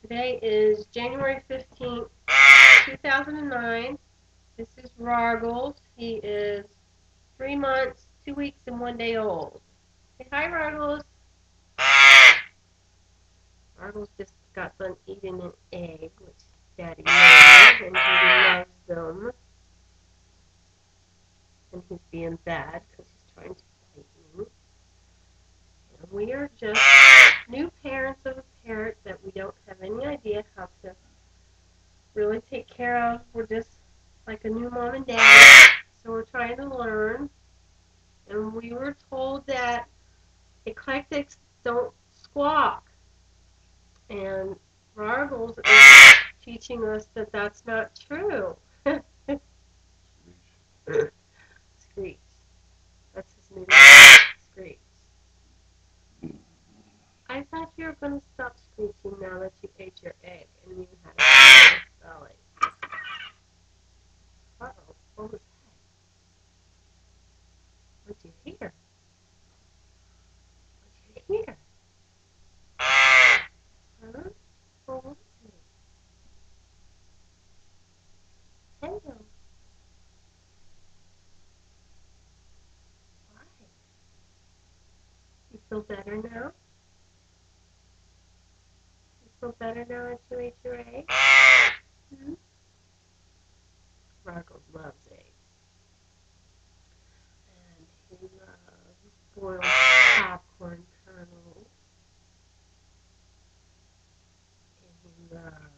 Today is January 15th, 2009. This is RAWRgles. He is 3 months, 2 weeks, and 1 day old. Say hi, RAWRgles. RAWRgles just got done eating an egg, which Daddy made, and he loves them. And he's being bad because he's trying to bite me. And we are just new parents of a parrot that we don't have any idea how to really take care of. We're just like a new mom and dad, so we're trying to learn. And we were told that eclectics don't squawk, and RAWRgles is teaching us that that's not true. Screech. That's his new name. Screech. I thought you were going to stop screeching now that you ate your egg and you had a spelling. Uh-oh. What was that? What'd you hear? What'd you hear? Huh? What was it? Hello. Why? You feel better now? You feel better now that you ate your egg? Hmm? RAWRgles loves eggs. And he loves boiled popcorn kernels. And he loves